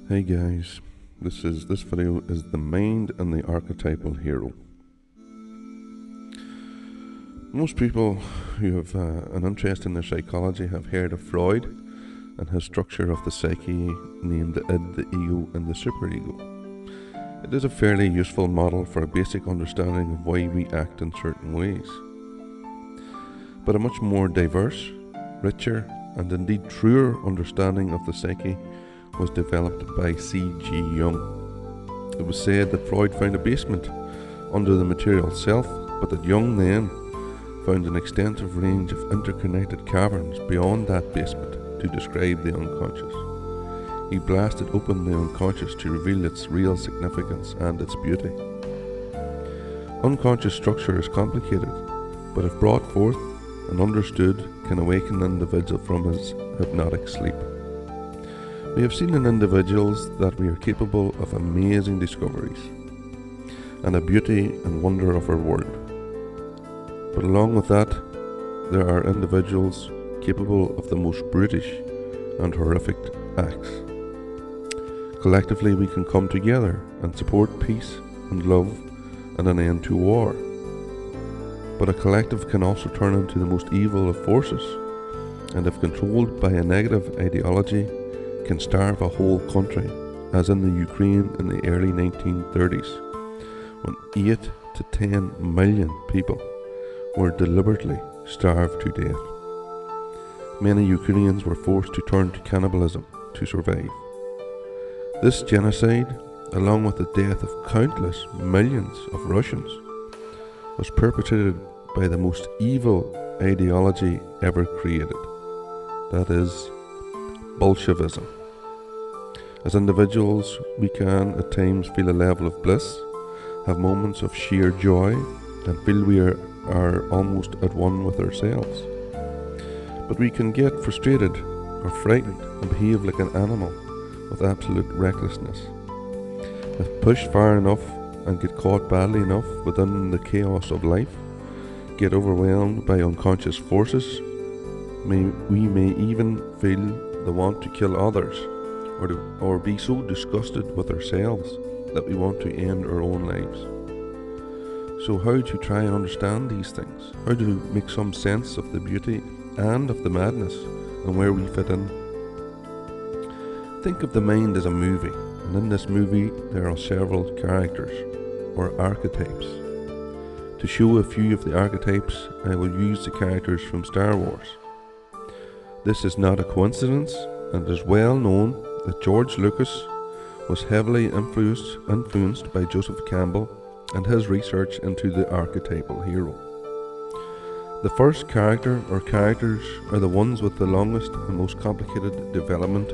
Hey guys, this video is the mind and the archetypal hero. Most people who have an interest in their psychology have heard of Freud and his structure of the psyche named the id, the ego and the superego. It is a fairly useful model for a basic understanding of why we act in certain ways. But a much more diverse, richer and indeed truer understanding of the psyche was developed by C.G. Jung. It was said that Freud found a basement under the material self, but that Jung then found an extensive range of interconnected caverns beyond that basement to describe the unconscious. He blasted open the unconscious to reveal its real significance and its beauty. Unconscious structure is complicated, but if brought forth and understood, can awaken an individual from his hypnotic sleep. We have seen in individuals that we are capable of amazing discoveries and a beauty and wonder of our world. But along with that, there are individuals capable of the most brutish and horrific acts. Collectively we can come together and support peace and love and an end to war. But a collective can also turn into the most evil of forces, and if controlled by a negative ideology, can starve a whole country, as in the Ukraine in the early 1930s, when 8 to 10 million people were deliberately starved to death. Many Ukrainians were forced to turn to cannibalism to survive. This genocide, along with the death of countless millions of Russians, was perpetrated by the most evil ideology ever created, that is, Bolshevism. As individuals, we can at times feel a level of bliss, have moments of sheer joy, and feel we are almost at one with ourselves. But we can get frustrated or frightened and behave like an animal with absolute recklessness. If pushed far enough and get caught badly enough within the chaos of life, get overwhelmed by unconscious forces, we may even feel the want to kill others, or be so disgusted with ourselves that we want to end our own lives. So how to try and understand these things? How to make some sense of the beauty and of the madness and where we fit in? Think of the mind as a movie, and in this movie there are several characters, or archetypes. To show a few of the archetypes, I will use the characters from Star Wars. This is not a coincidence, and it is well known that George Lucas was heavily influenced by Joseph Campbell and his research into the archetypal hero. The first character or characters are the ones with the longest and most complicated development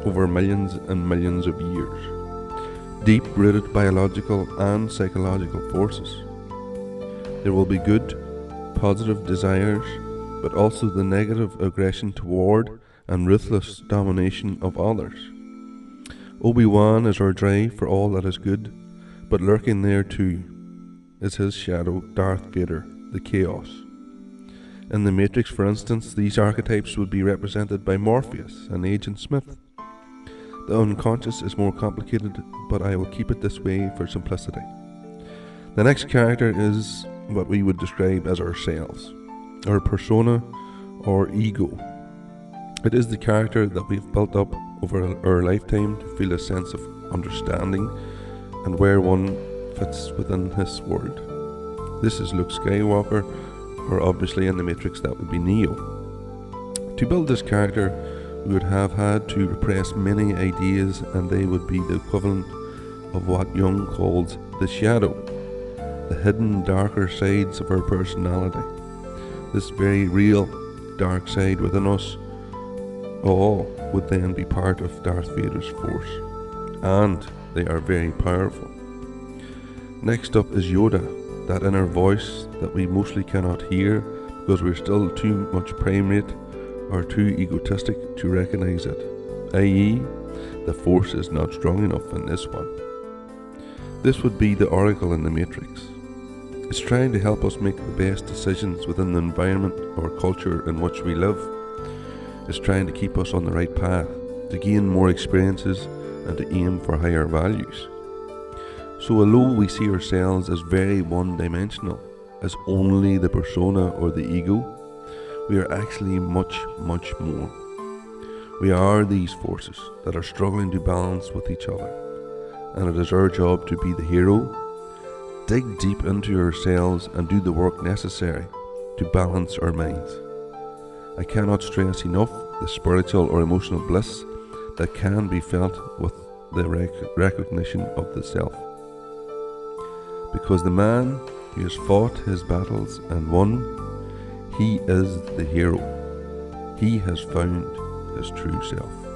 over millions and millions of years. Deep-rooted biological and psychological forces. There will be good, positive desires, but also the negative aggression toward and ruthless domination of others. Obi-Wan is our drive for all that is good, but lurking there too is his shadow, Darth Vader, the Chaos. In the Matrix, for instance, these archetypes would be represented by Morpheus and Agent Smith. The unconscious is more complicated, but I will keep it this way for simplicity. The next character is what we would describe as ourselves, our persona or ego. It is the character that we've built up over our lifetime to feel a sense of understanding and where one fits within this world. This is Luke Skywalker, or obviously in the Matrix that would be Neo. To build this character, we would have had to repress many ideas, and they would be the equivalent of what Jung calls the shadow, the hidden darker sides of our personality. This very real dark side within us all would then be part of Darth Vader's force, and they are very powerful. Next up is Yoda, that inner voice that we mostly cannot hear because we're still too much primate or too egotistic to recognize it, i.e. the force is not strong enough in this one. This would be the oracle in the Matrix. It's trying to help us make the best decisions within the environment or culture in which we live. It's trying to keep us on the right path, to gain more experiences and to aim for higher values. So although we see ourselves as very one-dimensional, as only the persona or the ego, we are actually much, much more. We are these forces that are struggling to balance with each other, and it is our job to be the hero, dig deep into ourselves and do the work necessary to balance our minds. I cannot stress enough the spiritual or emotional bliss that can be felt with the recognition of the self. Because the man who has fought his battles and won, he is the hero. He has found his true self.